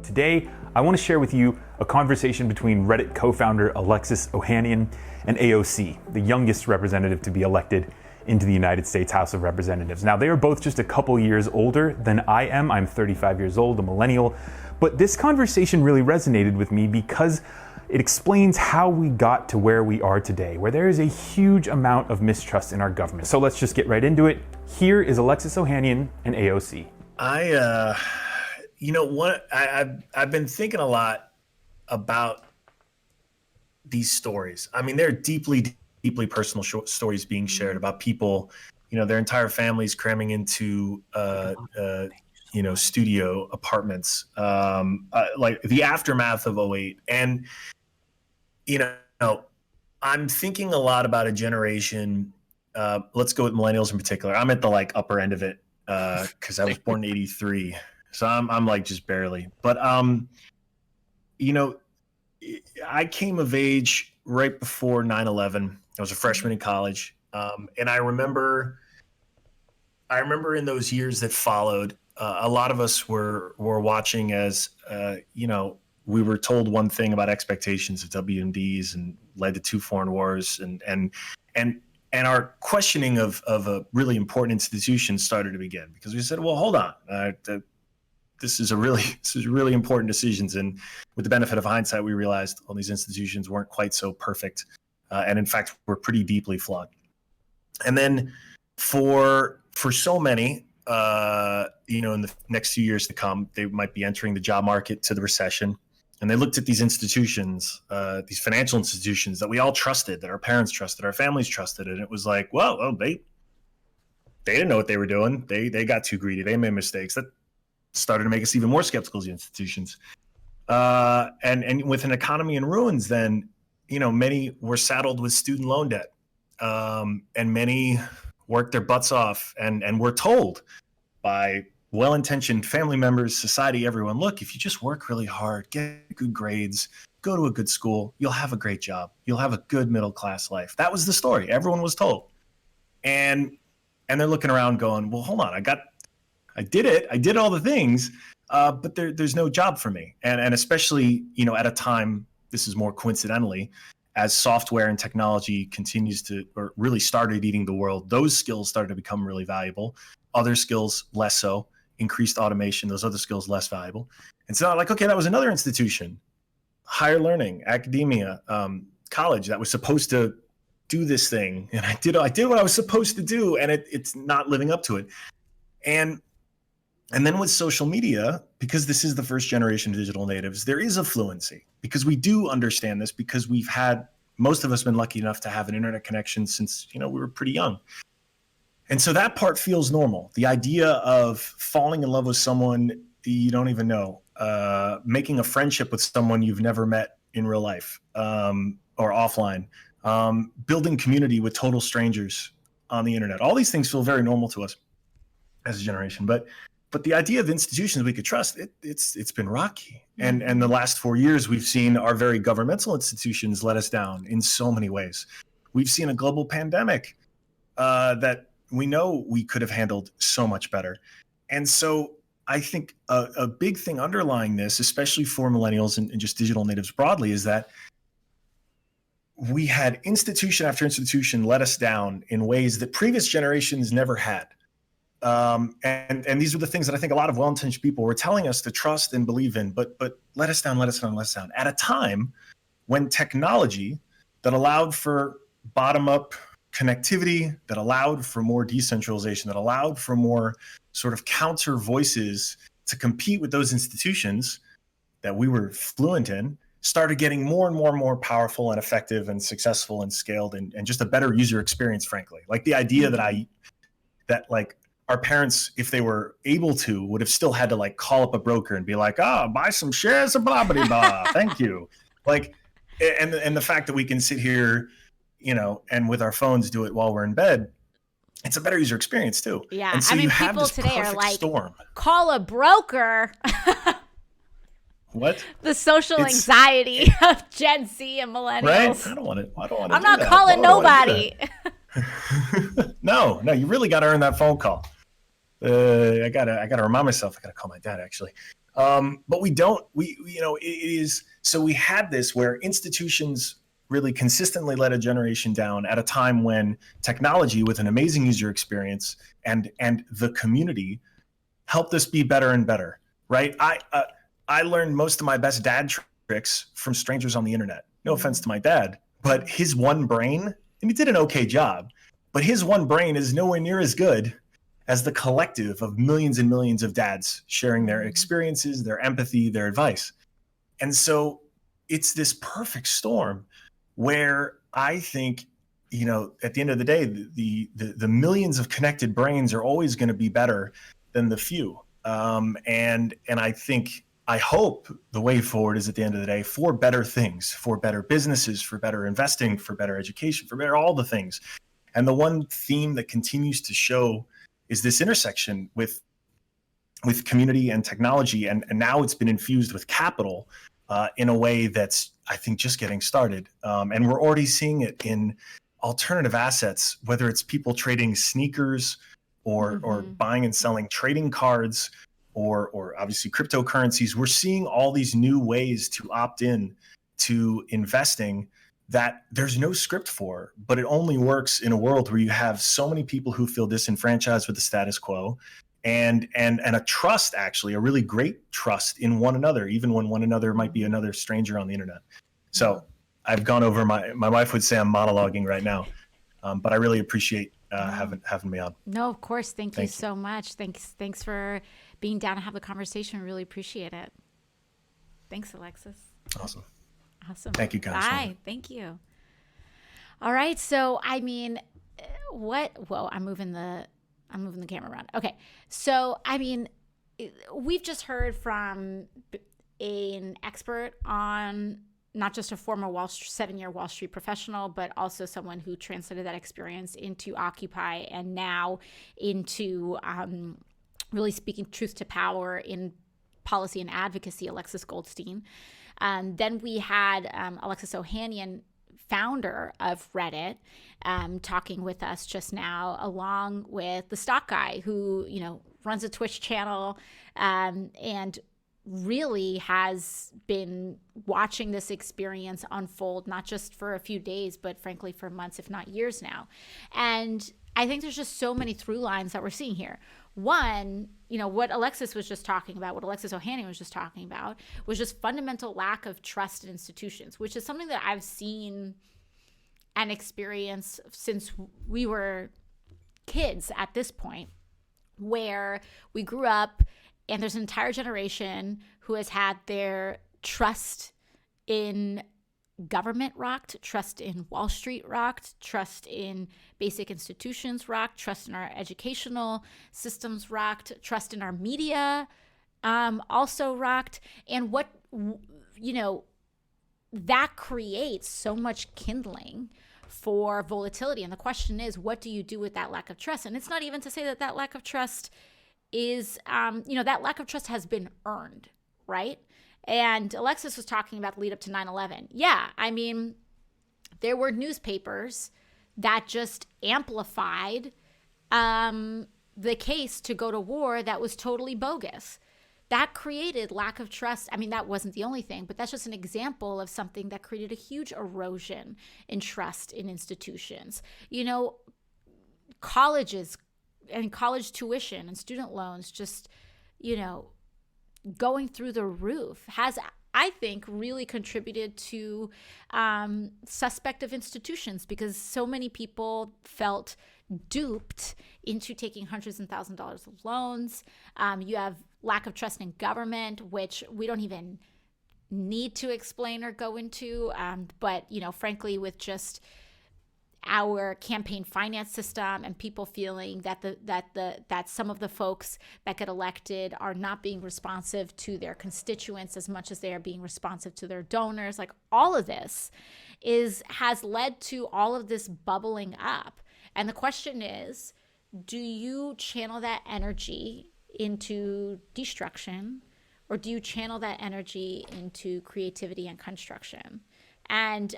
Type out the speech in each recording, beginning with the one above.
Today, I want to share with you a conversation between Reddit Co-founder Alexis Ohanian and AOC, the youngest representative to be elected into the United States House of Representatives. Now, they are both just a couple years older than I am. I'm 35 years old, a millennial. But this conversation really resonated with me because it explains how we got to where we are today, where there is a huge amount of mistrust in our government. So let's just get right into it. Here is Alexis Ohanian and AOC. I've been thinking a lot about these stories. I mean, they're deeply personal stories being shared about people, their entire families cramming into, studio apartments, like the aftermath of '08. And, I'm thinking a lot about a generation. Let's go with millennials in particular. I'm at the upper end of it because I was born in '83. So I'm like just barely, but I came of age right before 9/11. I was a freshman in college, and I remember in those years that followed, a lot of us were watching as we were told one thing about expectations of WMDs and led to 2 foreign wars, and our questioning of a really important institution started to begin because we said, well, hold on. This is really important decisions, and with the benefit of hindsight, we realized all these institutions weren't quite so perfect, and in fact, were pretty deeply flawed. And then, for so many, in the next few years to come, they might be entering the job market to the recession, and they looked at these institutions, these financial institutions that we all trusted, that our parents trusted, our families trusted, and it was like, well, they didn't know what they were doing. They got too greedy. They made mistakes. That started to make us even more skeptical of the institutions. And with an economy in ruins, then, many were saddled with student loan debt. And many worked their butts off and were told by well-intentioned family members, society, everyone, look, if you just work really hard, get good grades, go to a good school, you'll have a great job. You'll have a good middle-class life. That was the story. Everyone was told. And they're looking around going, well, hold on, I did it. I did all the things, but there's no job for me. And especially, at a time, this is more coincidentally, as software and technology continues to, or really started eating the world, those skills started to become really valuable. Other skills, less so. Increased automation, those other skills, less valuable. And so okay, that was another institution, higher learning, academia, college that was supposed to do this thing. And I did what I was supposed to do, and it's not living up to it. And then with social media, because this is the first generation of digital natives, there is a fluency because we do understand this because most of us been lucky enough to have an internet connection since, we were pretty young. And so that part feels normal. The idea of falling in love with someone you don't even know, making a friendship with someone you've never met in real life or offline, building community with total strangers on the internet. All these things feel very normal to us as a generation. But the idea of institutions we could trust, it's been rocky. And the last 4 years, we've seen our very governmental institutions let us down in so many ways. We've seen a global pandemic that we know we could have handled so much better. And so I think a big thing underlying this, especially for millennials and just digital natives broadly, is that we had institution after institution let us down in ways that previous generations never had. And these are the things that I think a lot of well-intentioned people were telling us to trust and believe in, but let us down at a time when technology that allowed for bottom-up connectivity, that allowed for more decentralization, that allowed for more sort of counter voices to compete with those institutions that we were fluent in, started getting more and more powerful and effective and successful and scaled and just a better user experience, frankly. Like the idea that our parents, if they were able to, would have still had to call up a broker and be like, buy some shares of blah, blah, blah. Thank you. And the fact that we can sit here, and with our phones do it while we're in bed, it's a better user experience too. Yeah. And so people you have this today are like, storm. Call a broker. What? The social anxiety of Gen Z and millennials. Right? I don't want to. I'm not calling nobody. No, you really got to earn that phone call. I gotta remind myself. I gotta call my dad actually. But we don't. It is. So we had this where institutions really consistently let a generation down at a time when technology, with an amazing user experience and the community, helped us be better and better. Right? I learned most of my best dad tricks from strangers on the internet. No offense to my dad, but his one brain, and he did an okay job, but his one brain is nowhere near as good as the collective of millions and millions of dads sharing their experiences, their empathy, their advice. And so it's this perfect storm where I think, at the end of the day, the millions of connected brains are always going to be better than the few. And I hope the way forward is, at the end of the day, for better things, for better businesses, for better investing, for better education, for better all the things. And the one theme that continues to show is this intersection with community and technology. And now it's been infused with capital in a way that's, I think, just getting started. And we're already seeing it in alternative assets, whether it's people trading sneakers or buying and selling trading cards, or obviously cryptocurrencies. We're seeing all these new ways to opt in to investing that there's no script for, but it only works in a world where you have so many people who feel disenfranchised with the status quo, and a trust, actually, a really great trust in one another, even when one another might be another stranger on the internet. So I've gone over my wife would say I'm monologuing right now, but I really appreciate having me on. No, of course. Thank you so much. Thanks for being down to have the conversation. Really appreciate it. Thanks, Alexis. Awesome. Thank you, guys. Bye. Thank you. All right. So, I mean, I'm moving the camera around. Okay. So, I mean, we've just heard from an expert on not just a former 7-year Wall Street professional, but also someone who translated that experience into Occupy and now into really speaking truth to power in policy and advocacy, Alexis Goldstein. Then we had Alexis Ohanian, founder of Reddit, talking with us just now, along with the stock guy who, runs a Twitch channel and really has been watching this experience unfold, not just for a few days, but frankly for months, if not years now. And I think there's just so many through lines that we're seeing here. One, what Alexis was just talking about, what Alexis Ohanian was just talking about, was just fundamental lack of trust in institutions, which is something that I've seen and experienced since we were kids at this point, where we grew up and there's an entire generation who has had their trust in government rocked, trust in Wall Street rocked, trust in basic institutions rocked, trust in our educational systems rocked, trust in our media also rocked. And that creates so much kindling for volatility. And the question is, what do you do with that lack of trust? And it's not even to say that lack of trust is, that lack of trust has been earned, right? And Alexis was talking about the lead up to 9/11. Yeah, I mean, there were newspapers that just amplified the case to go to war that was totally bogus. That created lack of trust. I mean, that wasn't the only thing, but that's just an example of something that created a huge erosion in trust in institutions. Colleges and college tuition and student loans just, going through the roof has, I think, really contributed to suspect of institutions, because so many people felt duped into taking hundreds and thousands of dollars of loans. You have lack of trust in government, which we don't even need to explain or go into. But, frankly, with just our campaign finance system and people feeling that some of the folks that get elected are not being responsive to their constituents as much as they are being responsive to their donors, like all of this has led to all of this bubbling up. And the question is, do you channel that energy into destruction, or do you channel that energy into creativity and construction? And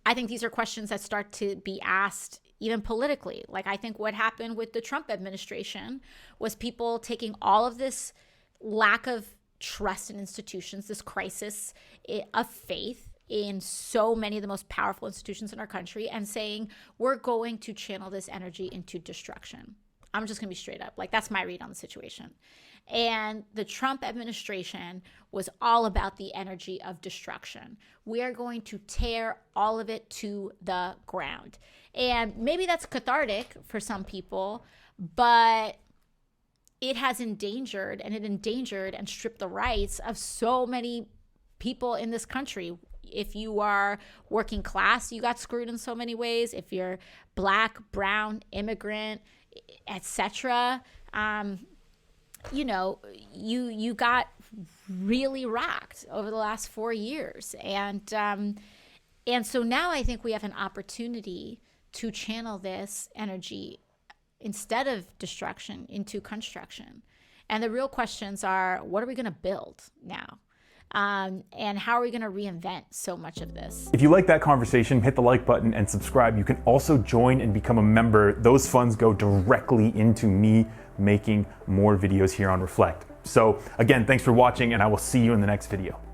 I think these are questions that start to be asked even politically. Like, I think what happened with the Trump administration was people taking all of this lack of trust in institutions, this crisis of faith in so many of the most powerful institutions in our country, and saying, we're going to channel this energy into destruction. I'm just going to be straight up. Like, that's my read on the situation. And the Trump administration was all about the energy of destruction. We are going to tear all of it to the ground. And maybe that's cathartic for some people, but it has endangered and stripped the rights of so many people in this country. If you are working class, you got screwed in so many ways. If you're Black, brown, immigrant, etc., you got really rocked over the last 4 years. And so now I think we have an opportunity to channel this energy, instead of destruction, into construction. And the real questions are, what are we going to build now? And how are we going to reinvent so much of this? If you like that conversation, hit the like button and subscribe. You can also join and become a member. Those funds go directly into me making more videos here on Reflect. So again, thanks for watching, and I will see you in the next video.